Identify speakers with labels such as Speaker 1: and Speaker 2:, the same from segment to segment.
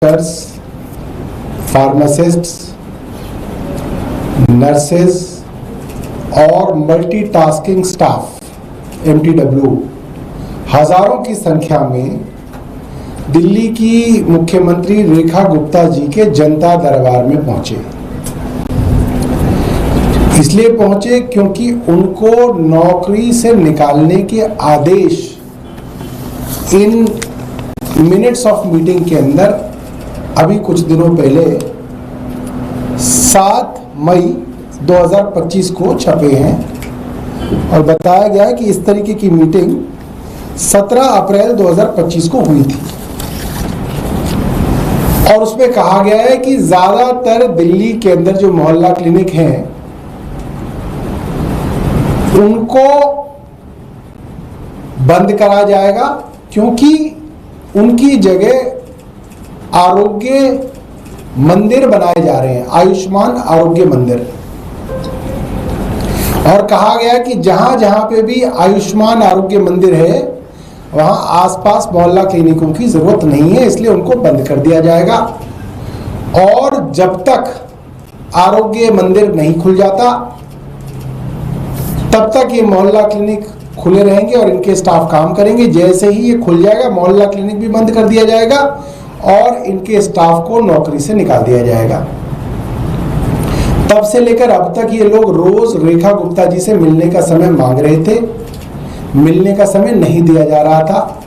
Speaker 1: Doctors, pharmacists, nurses और multitasking staff MTW हजारों की संख्या में दिल्ली की मुख्यमंत्री रेखा गुप्ता जी के जनता दरबार में पहुंचे। इसलिए पहुंचे क्योंकि उनको नौकरी से निकालने के आदेश इन मिनट्स ऑफ मीटिंग के अंदर अभी कुछ दिनों पहले 7 मई 2025 को छपे हैं और बताया गया है कि इस तरीके की मीटिंग 17 अप्रैल 2025 को हुई थी और उसमें कहा गया है कि ज्यादातर दिल्ली के अंदर जो मोहल्ला क्लिनिक हैं उनको बंद करा जाएगा क्योंकि उनकी जगह आरोग्य मंदिर बनाए जा रहे हैं, आयुष्मान आरोग्य मंदिर। और कहा गया कि जहां जहां पे भी आयुष्मान आरोग्य मंदिर है वहां आसपास मोहल्ला क्लिनिकों की जरूरत नहीं है, इसलिए उनको बंद कर दिया जाएगा। और जब तक आरोग्य मंदिर नहीं खुल जाता तब तक ये मोहल्ला क्लिनिक खुले रहेंगे और इनके स्टाफ काम करेंगे। जैसे ही ये खुल जाएगा मोहल्ला क्लिनिक भी बंद कर दिया जाएगा और इनके स्टाफ को नौकरी से निकाल दिया जाएगा। तब से लेकर अब तक ये लोग रोज रेखा गुप्ता जी से मिलने का समय मांग रहे थे, मिलने का समय नहीं दिया जा रहा था।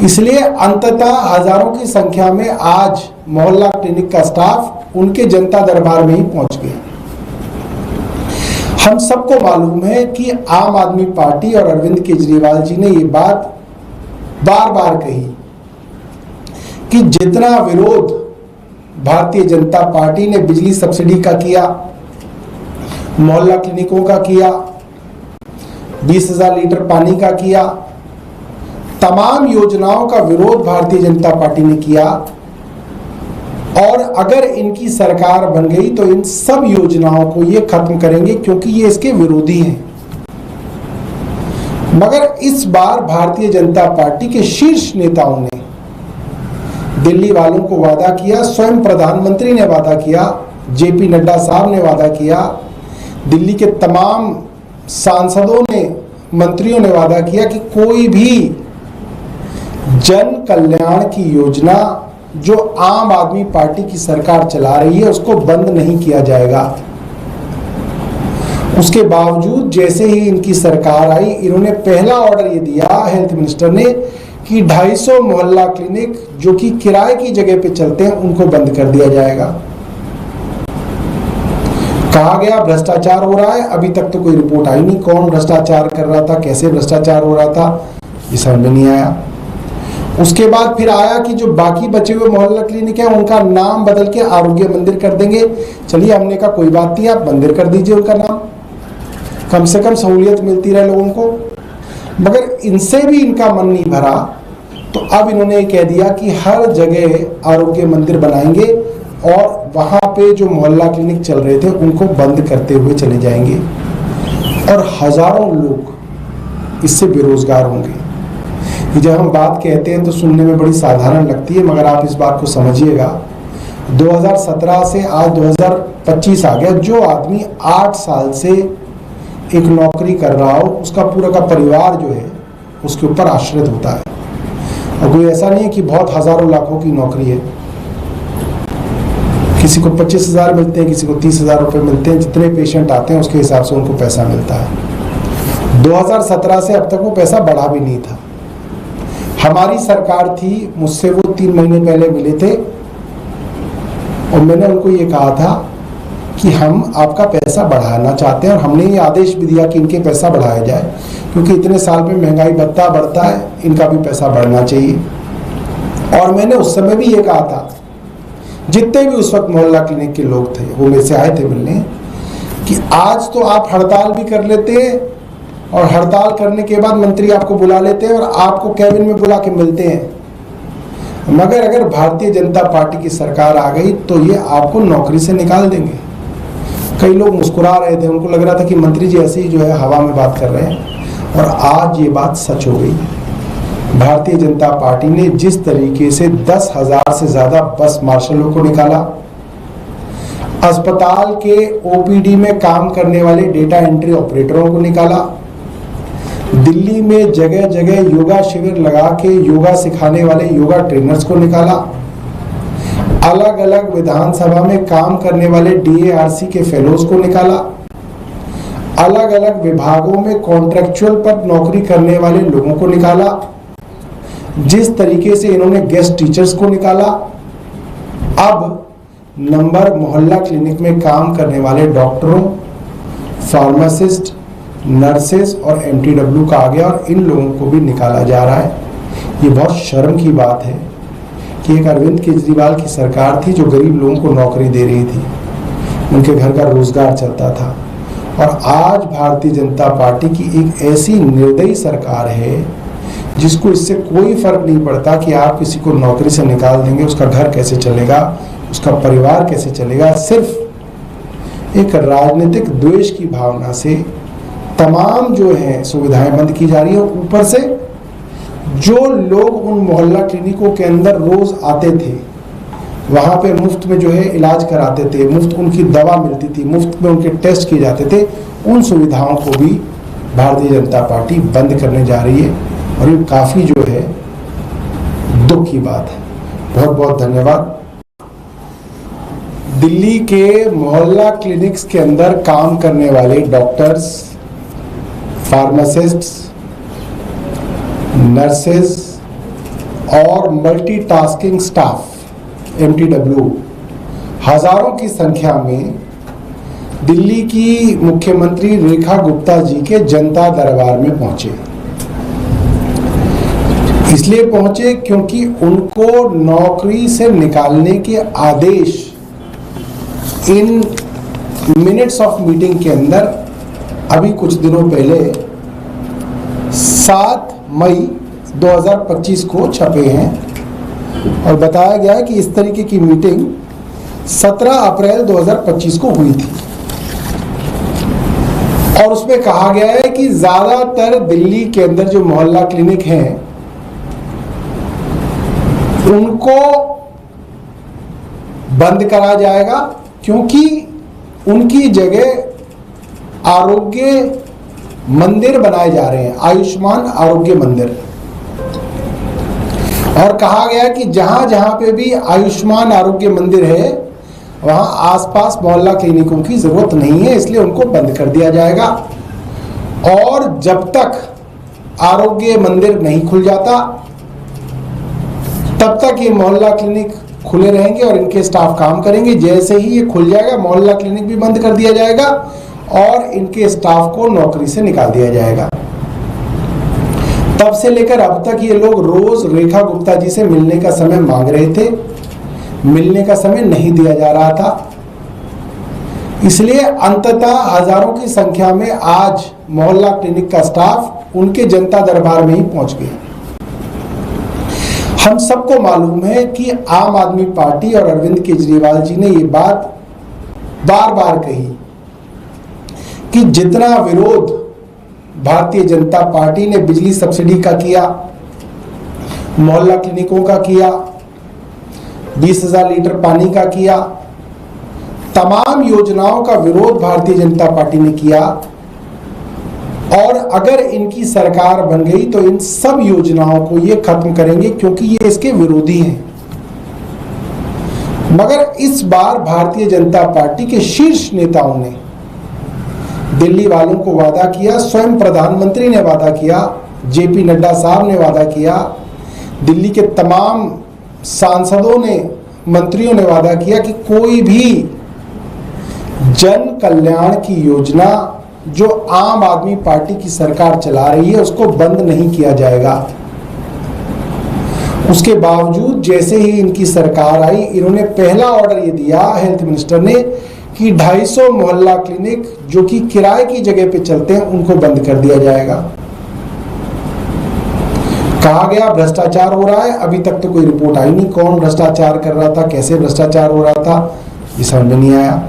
Speaker 1: इसलिए अंततः हजारों की संख्या में आज मोहल्ला क्लिनिक का स्टाफ उनके जनता दरबार में ही पहुंच गया। हम सबको मालूम है कि आम आदमी पार्टी और अरविंद केजरीवाल जी ने ये बात बार बार कही कि जितना विरोध भारतीय जनता पार्टी ने बिजली सब्सिडी का किया, मोहल्ला क्लिनिकों का किया, 20,000 लीटर पानी का किया, तमाम योजनाओं का विरोध भारतीय जनता पार्टी ने किया और अगर इनकी सरकार बन गई तो इन सब योजनाओं को ये खत्म करेंगे क्योंकि ये इसके विरोधी हैं। मगर इस बार भारतीय जनता पार्टी के शीर्ष नेताओं ने दिल्ली वालों को वादा किया, स्वयं प्रधानमंत्री ने वादा किया, JP नड्डा साहब ने वादा किया, दिल्ली के तमाम सांसदों ने, मंत्रियों ने वादा किया कि कोई भी जन कल्याण की योजना जो आम आदमी पार्टी की सरकार चला रही है उसको बंद नहीं किया जाएगा। उसके बावजूद जैसे ही इनकी सरकार आई इन्होंने पहला ऑर्डर ये दिया हेल्थ मिनिस्टर ने कि 250 मोहल्ला क्लिनिक जो कि किराए की जगह पे चलते हैं उनको बंद कर दिया जाएगा। कहा गया भ्रष्टाचार हो रहा है, अभी तक तो कोई रिपोर्ट आई नहीं कौन भ्रष्टाचार कर रहा था, कैसे भ्रष्टाचार हो रहा था, ये समझ में नहीं आया। उसके बाद फिर आया कि जो बाकी बचे हुए मोहल्ला क्लिनिक है उनका नाम बदल के आरोग्य मंदिर कर देंगे। चलिए हमने कहा कोई बात नहीं, आप मंदिर कर दीजिए उनका नाम, कम से कम सहूलियत मिलती रहे लोगों को। मगर इनसे भी इनका मन नहीं भरा तो अब इन्होंने कह दिया कि हर जगह आरोग्य मंदिर बनाएंगे और वहां पे जो मोहल्ला क्लिनिक चल रहे थे उनको बंद करते हुए चले जाएंगे और हजारों लोग इससे बेरोजगार होंगे। जब हम बात कहते हैं तो सुनने में बड़ी साधारण लगती है मगर आप इस बात को समझिएगा 2017 से आज 2025 आ गया। जो आदमी 8 साल से एक नौकरी कर रहा हो उसका पूरा का परिवार जो है उसके ऊपर आश्रित होता है और कोई ऐसा नहीं है कि बहुत हजारों लाखों की नौकरी है। किसी को 25,000 मिलते हैं, किसी को 30,000 रुपये मिलते हैं, जितने पेशेंट आते हैं उसके हिसाब से उनको पैसा मिलता है। 2017 से अब तक वो पैसा बढ़ा भी नहीं था। हमारी सरकार थी, मुझसे वो 3 महीने पहले मिले थे और मैंने उनको ये कहा था कि हम आपका पैसा बढ़ाना चाहते हैं और हमने ये आदेश भी दिया कि इनके पैसा बढ़ाया जाए क्योंकि इतने साल में महंगाई भत्ता बढ़ता है, इनका भी पैसा बढ़ना चाहिए। और मैंने उस समय भी ये कहा था, जितने भी उस वक्त मोहल्ला क्लिनिक के लोग थे वो मेरे से आए थे मिलने, कि आज तो आप हड़ताल भी कर लेते हैं और हड़ताल करने के बाद मंत्री आपको बुला लेते हैं और आपको कैबिन में बुला के मिलते हैं, मगर अगर भारतीय जनता पार्टी की सरकार आ गई तो ये आपको नौकरी से निकाल देंगे। कई लोग मुस्कुरा रहे थे, उनको लग रहा था कि मंत्री जी ऐसे ही जो है हवा में बात कर रहे हैं और आज ये बात सच हो गई। भारतीय जनता पार्टी ने जिस तरीके से 10,000 से ज्यादा बस मार्शलों को निकाला, अस्पताल के ओपीडी में काम करने वाले डेटा एंट्री ऑपरेटरों को निकाला, दिल्ली में जगह जगह योगा शिविर लगा के योगा सिखाने वाले योगा ट्रेनर्स को निकाला, अलग अलग विधानसभा में काम करने वाले डीएआरसी के फेलोज को निकाला, अलग अलग विभागों में कॉन्ट्रैक्चुअल पर नौकरी करने वाले लोगों को निकाला, जिस तरीके से इन्होंने गेस्ट टीचर्स को निकाला, अब नंबर मोहल्ला क्लिनिक में काम करने वाले डॉक्टरों, फार्मासिस्ट, नर्सेस और एमटीडब्ल्यू का आ गया और इन लोगों को भी निकाला जा रहा है। ये बहुत शर्म की बात है कि एक अरविंद केजरीवाल की सरकार थी जो गरीब लोगों को नौकरी दे रही थी, उनके घर का रोजगार चलता था, और आज भारतीय जनता पार्टी की एक ऐसी निर्दयी सरकार है जिसको इससे कोई फर्क नहीं पड़ता कि आप किसी को नौकरी से निकाल देंगे, उसका घर कैसे चलेगा, उसका परिवार कैसे चलेगा। सिर्फ एक राजनीतिक द्वेष की भावना से तमाम जो है सुविधाएं बंद की जा रही है। ऊपर से जो लोग उन मोहल्ला क्लिनिकों के अंदर रोज आते थे, वहां पे मुफ्त में जो है इलाज कराते थे, मुफ्त उनकी दवा मिलती थी, मुफ्त में उनके टेस्ट किए जाते थे, उन सुविधाओं को भी भारतीय जनता पार्टी बंद करने जा रही है और ये काफी जो है दुख की बात है। बहुत बहुत धन्यवाद। दिल्ली के मोहल्ला क्लिनिक्स के अंदर काम करने वाले डॉक्टर्स, फार्मासिस्ट्स, नर्सेस और मल्टीटास्किंग स्टाफ एमटीडब्ल्यू हजारों की संख्या में दिल्ली की मुख्यमंत्री रेखा गुप्ता जी के जनता दरबार में पहुंचे। इसलिए पहुंचे क्योंकि उनको नौकरी से निकालने के आदेश इन मिनट्स ऑफ मीटिंग के अंदर अभी कुछ दिनों पहले 7 मई 2025 को छपे हैं और बताया गया है कि इस तरीके की मीटिंग 17 अप्रैल 2025 को हुई थी और उसमें कहा गया है कि ज्यादातर दिल्ली के अंदर जो मोहल्ला क्लिनिक हैं उनको बंद करा जाएगा क्योंकि उनकी जगह आरोग्य मंदिर बनाए जा रहे हैं, आयुष्मान आरोग्य मंदिर। और कहा गया कि जहां जहां पे भी आयुष्मान आरोग्य मंदिर है वहां आसपास मोहल्ला क्लिनिकों की जरूरत नहीं है, इसलिए उनको बंद कर दिया जाएगा। और जब तक आरोग्य मंदिर नहीं खुल जाता तब तक ये मोहल्ला क्लिनिक खुले रहेंगे और इनके स्टाफ काम करेंगे। जैसे ही ये खुल जाएगा मोहल्ला क्लिनिक भी बंद कर दिया जाएगा और इनके स्टाफ को नौकरी से निकाल दिया जाएगा। तब से लेकर अब तक ये लोग रोज रेखा गुप्ता जी से मिलने का समय मांग रहे थे, मिलने का समय नहीं दिया जा रहा था। इसलिए अंततः हजारों की संख्या में आज मोहल्ला क्लिनिक का स्टाफ उनके जनता दरबार में ही पहुंच गया। हम सबको मालूम है कि आम आदमी पार्टी और अरविंद केजरीवाल जी ने ये बात बार बार कही कि जितना विरोध भारतीय जनता पार्टी ने बिजली सब्सिडी का किया, मोहल्ला क्लिनिकों का किया, 20,000 लीटर पानी का किया, तमाम योजनाओं का विरोध भारतीय जनता पार्टी ने किया और अगर इनकी सरकार बन गई तो इन सब योजनाओं को ये खत्म करेंगे क्योंकि ये इसके विरोधी हैं। मगर इस बार भारतीय जनता पार्टी के शीर्ष नेताओं ने दिल्ली वालों को वादा किया, स्वयं प्रधानमंत्री ने वादा किया, जेपी नड्डा साहब ने वादा किया, दिल्ली के तमाम सांसदों ने, मंत्रियों ने वादा किया कि कोई भी जन कल्याण की योजना जो आम आदमी पार्टी की सरकार चला रही है उसको बंद नहीं किया जाएगा। उसके बावजूद जैसे ही इनकी सरकार आई, इन्होंने पहला ऑर्डर ये दिया हेल्थ मिनिस्टर ने कि 250 मोहल्ला क्लिनिक जो कि किराए की जगह पे चलते हैं उनको बंद कर दिया जाएगा। कहा गया भ्रष्टाचार हो रहा है, अभी तक तो कोई रिपोर्ट आई नहीं कौन भ्रष्टाचार कर रहा था, कैसे भ्रष्टाचार हो रहा था, ये समझ में नहीं आया।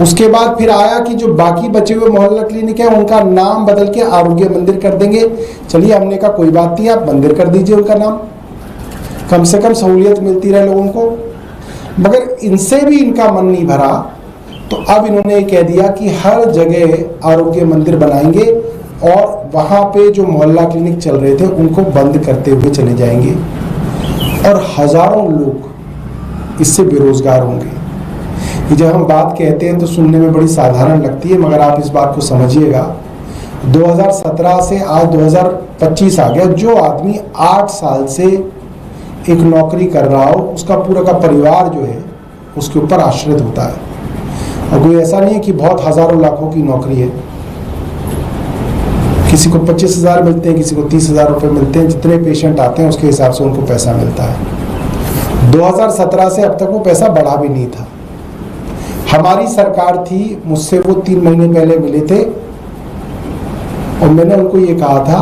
Speaker 1: उसके बाद फिर आया कि जो बाकी बचे हुए मोहल्ला क्लिनिक है उनका नाम बदल के आरोग्य मंदिर कर देंगे। चलिए, हमने कहा कोई बात नहीं, आप मंदिर कर दीजिए उनका नाम, कम से कम सहूलियत मिलती रहे लोगों को। मगर इनसे भी इनका मन नहीं भरा, तो अब इन्होंने कह दिया कि हर जगह आरोग्य मंदिर बनाएंगे और वहाँ पे जो मोहल्ला क्लिनिक चल रहे थे उनको बंद करते हुए चले जाएंगे और हजारों लोग इससे बेरोजगार होंगे। ये जब हम बात कहते हैं तो सुनने में बड़ी साधारण लगती है, मगर आप इस बात को समझिएगा, 2017 से आज 2025 आ गया। जो आदमी 8 साल से एक नौकरी कर रहा हो, उसका पूरा का परिवार जो है उसके ऊपर आश्रित होता है। और कोई ऐसा नहीं है कि बहुत हजारों लाखों की नौकरी है, किसी को 25,000 मिलते हैं, किसी को 30,000 रुपये मिलते हैं। जितने पेशेंट आते हैं उसके हिसाब से उनको पैसा मिलता है। 2017 से अब तक वो पैसा बढ़ा भी नहीं था। हमारी सरकार थी, मुझसे वो 3 महीने पहले मिले थे और मैंने उनको ये कहा था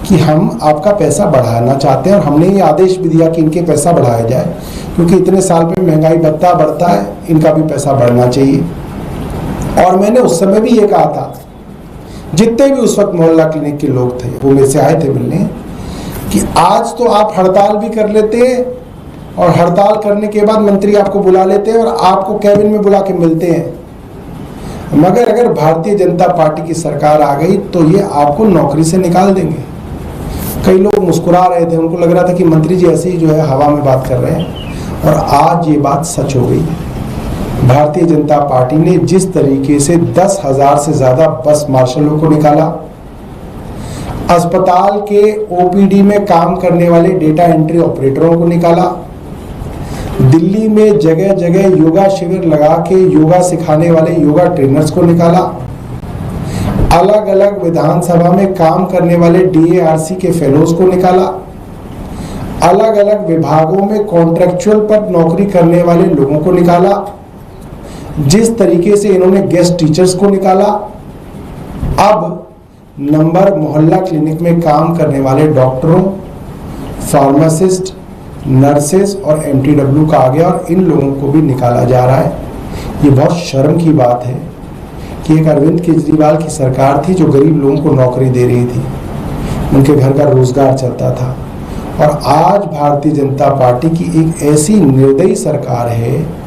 Speaker 1: कि हम आपका पैसा बढ़ाना चाहते हैं और हमने ये आदेश भी दिया कि इनके पैसा बढ़ाया जाए, क्योंकि इतने साल में महंगाई भत्ता बढ़ता है, इनका भी पैसा बढ़ना चाहिए। और मैंने उस समय भी ये कहा था, जितने भी उस वक्त मोहल्ला क्लिनिक के लोग थे वो मेरे से आए थे मिलने, कि आज तो आप हड़ताल भी कर लेते हैं और हड़ताल करने के बाद मंत्री आपको बुला लेते हैं और आपको कैबिन में बुला के मिलते हैं, मगर अगर भारतीय जनता पार्टी की सरकार आ गई तो ये आपको नौकरी से निकाल देंगे। कई लोग मुस्कुरा रहे थे, उनको लग रहा था कि मंत्री जी ऐसे ही जो है हवा में बात कर रहे हैं, और आज ये बात सच हो गई। भारतीय जनता पार्टी ने जिस तरीके से 10,000 से ज्यादा बस मार्शलों को निकाला, अस्पताल के ओपीडी में काम करने वाले डेटा एंट्री ऑपरेटरों को निकाला, दिल्ली में जगह जगह योगा शिविर लगा के योगा सिखाने वाले योगा ट्रेनर्स को निकाला, अलग अलग विधानसभा में काम करने वाले डीएआरसी के फेलोज को निकाला, अलग अलग विभागों में कॉन्ट्रैक्चुअल पर नौकरी करने वाले लोगों को निकाला, जिस तरीके से इन्होंने गेस्ट टीचर्स को निकाला। अब नंबर मोहल्ला क्लिनिक में काम करने वाले डॉक्टरों, फार्मासिस्ट, नर्सेस और एमटीडब्ल्यू का आ गया और इन लोगों को भी निकाला जा रहा है। ये बहुत शर्म की बात है कि एक अरविंद केजरीवाल की सरकार थी जो गरीब लोगों को नौकरी दे रही थी, उनके घर का रोजगार चलता था, और आज भारतीय जनता पार्टी की एक ऐसी निर्दयी सरकार है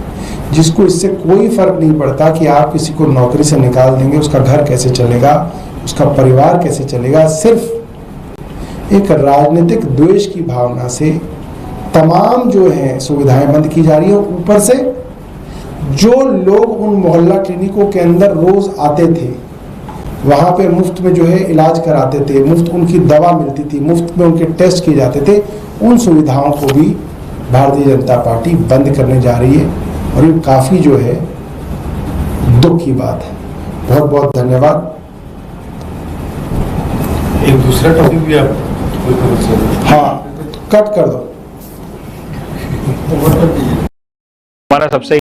Speaker 1: जिसको इससे कोई फर्क नहीं पड़ता कि आप किसी को नौकरी से निकाल देंगे, उसका घर कैसे चलेगा, उसका परिवार कैसे चलेगा। सिर्फ एक राजनीतिक द्वेष की भावना से तमाम जो है सुविधाएं बंद की जा रही है। ऊपर से जो लोग उन मोहल्ला क्लिनिकों के अंदर रोज आते थे, वहां पे मुफ्त में जो है इलाज कराते थे, मुफ्त उनकी दवा मिलती थी, मुफ्त में उनके टेस्ट किए जाते थे, उन सुविधाओं को भी भारतीय जनता पार्टी बंद करने जा रही है, और ये काफी जो है दुख की बात है। बहुत बहुत धन्यवाद।
Speaker 2: एक दूसरा टॉपिक भी आप कोई खबर से?
Speaker 1: हाँ, कट कर दो।
Speaker 3: हमारा सबसे